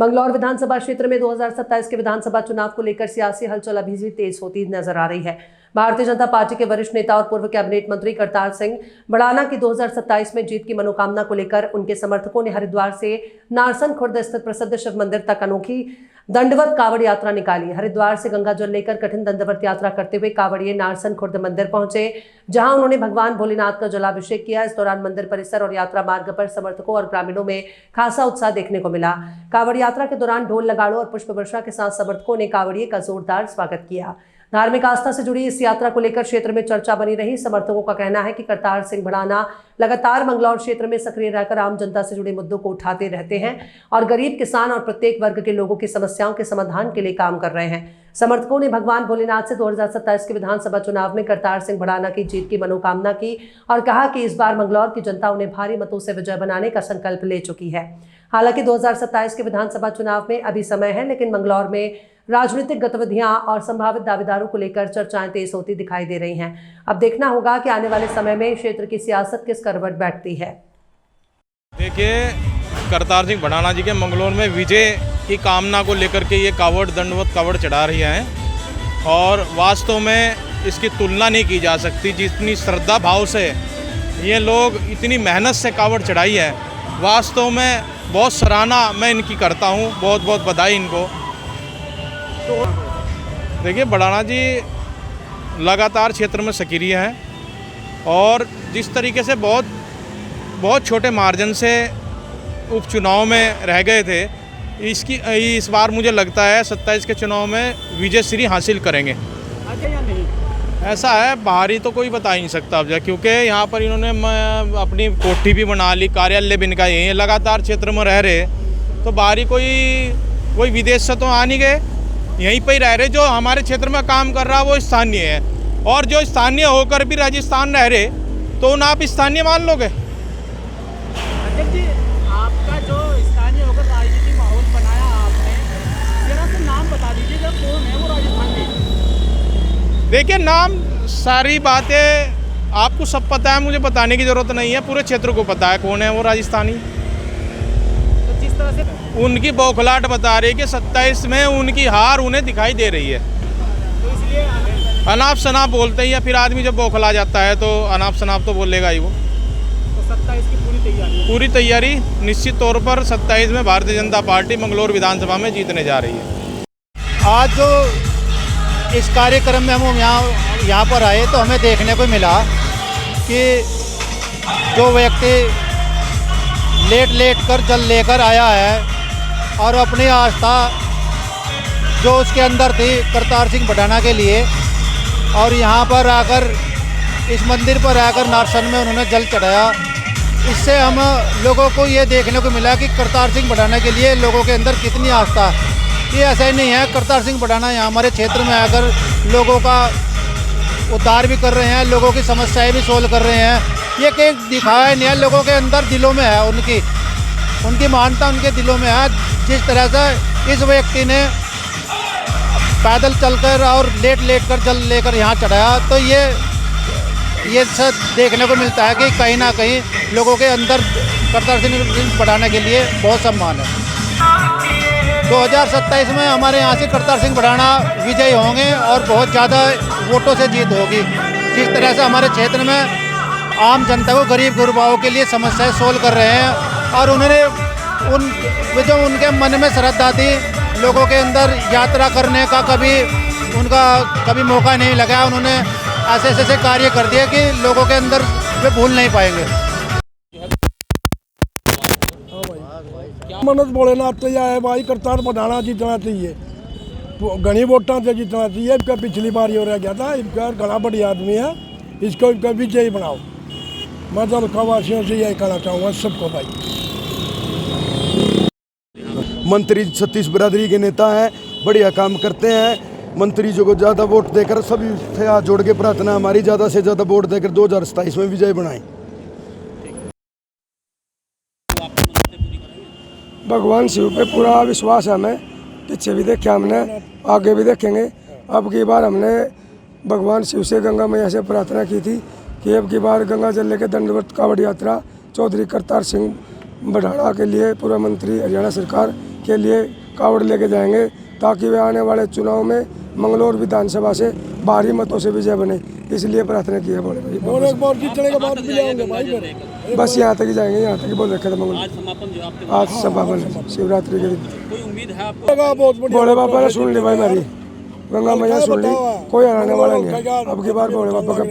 मंगलौर विधानसभा क्षेत्र में 2027 के विधानसभा चुनाव को लेकर सियासी हलचल अभी भी तेज होती नजर आ रही है। भारतीय जनता पार्टी के वरिष्ठ नेता और पूर्व कैबिनेट मंत्री करतार सिंह भड़ाना की 2027 में जीत की मनोकामना को लेकर उनके समर्थकों ने हरिद्वार से नारसन खुर्द स्थित प्रसिद्ध शिव मंदिर तक अनोखी दंडवत कावड़ यात्रा निकाली। हरिद्वार से गंगा जल लेकर कठिन दंडवत यात्रा करते हुए कावड़िए नारसन खुर्द मंदिर पहुंचे, जहां उन्होंने भगवान भोलेनाथ का जलाभिषेक किया। इस दौरान मंदिर परिसर और यात्रा मार्ग पर समर्थकों और ग्रामीणों में खासा उत्साह देखने को मिला। कावड़ यात्रा के दौरान ढोल नगाड़ों और पुष्प वर्षा के साथ समर्थकों ने कावड़िए का जोरदार स्वागत किया। धार्मिक आस्था से जुड़ी इस यात्रा को लेकर क्षेत्र में चर्चा बनी रही। समर्थकों का कहना है कि करतार सिंह भड़ाना लगातार मंगलौर क्षेत्र में सक्रिय रहकर आम जनता से जुड़े मुद्दों को उठाते रहते हैं और गरीब, किसान और प्रत्येक वर्ग के लोगों की समस्याओं के समाधान के लिए काम कर रहे हैं। समर्थकों ने भगवान भोलेनाथ से 2027 के विधानसभा चुनाव में करतार सिंह भड़ाना की जीत की मनोकामना की और कहा कि इस बार मंगलौर की जनता उन्हें भारी मतों से विजय बनाने का संकल्प ले चुकी है। हालांकि 2027 के विधानसभा चुनाव में अभी समय है, लेकिन मंगलौर में राजनीतिक गतिविधियां और संभावित दावेदारों को लेकर चर्चाएं तेज होती दिखाई दे रही हैं। अब देखना होगा कि आने वाले समय में क्षेत्र की सियासत किस करवट बैठती है। देखिए, करतार सिंह भड़ाना जी के मंगलौर में विजय की कामना को लेकर के ये कावड़ दंडवत कावड़ चढ़ा रही हैं और वास्तव में इसकी तुलना नहीं की जा सकती। जितनी श्रद्धा भाव से ये लोग इतनी मेहनत से कावड़ चढ़ाई है, वास्तव में बहुत सराहना मैं इनकी करता हूँ। बहुत बहुत बधाई इनको। तो देखिए, भड़ाना जी लगातार क्षेत्र में सक्रिय हैं और जिस तरीके से बहुत छोटे मार्जिन से उपचुनाव में रह गए थे, इस बार मुझे लगता है 27 के चुनाव में विजय श्री हासिल करेंगे। या नहीं? ऐसा है, बाहरी तो कोई बता ही नहीं सकता अब, क्योंकि यहाँ पर इन्होंने अपनी कोठी भी बना ली, कार्यालय भी इनका यही है। लगातार क्षेत्र में रह रहे तो बाहरी कोई विदेश से तो आ नहीं गए, यहीं पर ही रह रहे। जो हमारे क्षेत्र में काम कर रहा वो स्थानीय है, और जो स्थानीय होकर भी राजस्थान रह रहे तो उन्हें आप स्थानीय मान लोगे। अध्यक्ष जी, आपका जो स्थानीय होकर राजनीतिक माहौल बनाया आपने, जरा सा नाम बता दीजिएगा, कौन है वो राजस्थान में? देखिए, नाम सारी बातें आपको सब पता है, मुझे बताने की जरूरत नहीं है। पूरे क्षेत्र को पता है कौन है वो राजस्थानी। तो जिस तरह से उनकी बौखलाहट बता रही है कि 27 में उनकी हार उन्हें दिखाई दे रही है। तो इसलिए अनाप शनाप बोलते ही, या फिर आदमी जब बौखला जाता है तो अनाप शनाप तो बोलेगा ही वो। तो 27 की पूरी तैयारी निश्चित तौर पर 27 में भारतीय जनता पार्टी मंगलौर विधानसभा में जीतने जा रही है। आज जो इस कार्यक्रम में हम यहाँ पर आए तो हमें देखने को मिला कि जो व्यक्ति लेट कर जल लेकर आया है और अपनी आस्था जो उसके अंदर थी करतार सिंह भड़ाना के लिए, और यहाँ पर आकर इस मंदिर पर आकर नारसन में उन्होंने जल चढ़ाया, इससे हम लोगों को ये देखने को मिला कि करतार सिंह भड़ाना के लिए लोगों के अंदर कितनी आस्था। ये ऐसा ही नहीं है, करतार सिंह भड़ाना यहाँ हमारे क्षेत्र में आकर लोगों का उद्धार भी कर रहे हैं, लोगों की समस्याएं भी सोल्व कर रहे हैं। ये कहीं दिखाया नहीं है, लोगों के अंदर दिलों में है, उनकी मानता उनके दिलों में है। जिस तरह से इस व्यक्ति ने पैदल चलकर और लेट कर जल लेकर यहाँ चढ़ाया, तो ये सब देखने को मिलता है कि कहीं ना कहीं लोगों के अंदर करतार सिंह भड़ाना के लिए बहुत सम्मान है। 2027 में हमारे यहाँ से करतार सिंह भड़ाना विजयी होंगे और बहुत ज़्यादा वोटों से जीत होगी। जिस तरह से हमारे क्षेत्र में आम जनता को, गरीब गुरबाओं के लिए समस्याएं सोल्व कर रहे हैं, और उन्होंने जो उनके मन में श्रद्धा थी, लोगों के अंदर यात्रा करने का कभी मौका नहीं लगा। उन्होंने ऐसे कार्य कर दिए कि लोगों के अंदर वे भूल नहीं पाएंगे। मनोज भोलेनाथ से है भाई, करतार भड़ाना जीतना चाहिए, घनी वोटा से जीतना चाहिए। इसका पिछली बार ये रह गया था, इसका घना बढ़िया आदमी है, इसको विजयी बनाओ। मैं तो वासियों से यही कहना चाहूँगा सबको भाई। मंत्री छत्तीस बिरादरी के नेता हैं, बढ़िया काम करते हैं। मंत्री जी को ज़्यादा वोट देकर, सभी से हाथ जोड़ के प्रार्थना हमारी, ज़्यादा से ज़्यादा वोट देकर 2027 में विजय बनाएं। भगवान शिव पे पूरा विश्वास है हमें, पीछे भी देखे हमने, आगे भी देखेंगे। अब की बार हमने भगवान शिव से, गंगा मैया से प्रार्थना की थी कि अब की बार गंगा जल लेकर दंडवत कावड़ यात्रा चौधरी करतार सिंह भड़ाना के लिए पूर्व मंत्री हरियाणा सरकार के लिए कावड़ लेके जाएंगे, ताकि वे आने वाले चुनाव में मंगलौर विधानसभा से भारी मतों से विजय बने। इसलिए प्रार्थना की है बोले भाई। और एक बार जीतने के बाद भी जाओगे भाई फिर? बस यहाँ तक ही जाएंगे, यहाँ तक ही बोल रखे थे मंगलौर। आज समापन जो आपके आज समापन शिवरात्रि के दिन। कोई उम्मीद है आपको? बहुत बढ़िया। भोले बाबा ने सुन ली भाई, मेरी गंगा मैया सुन ली, कोई हराने वाला नहीं है। अब की बार भोले बाबा का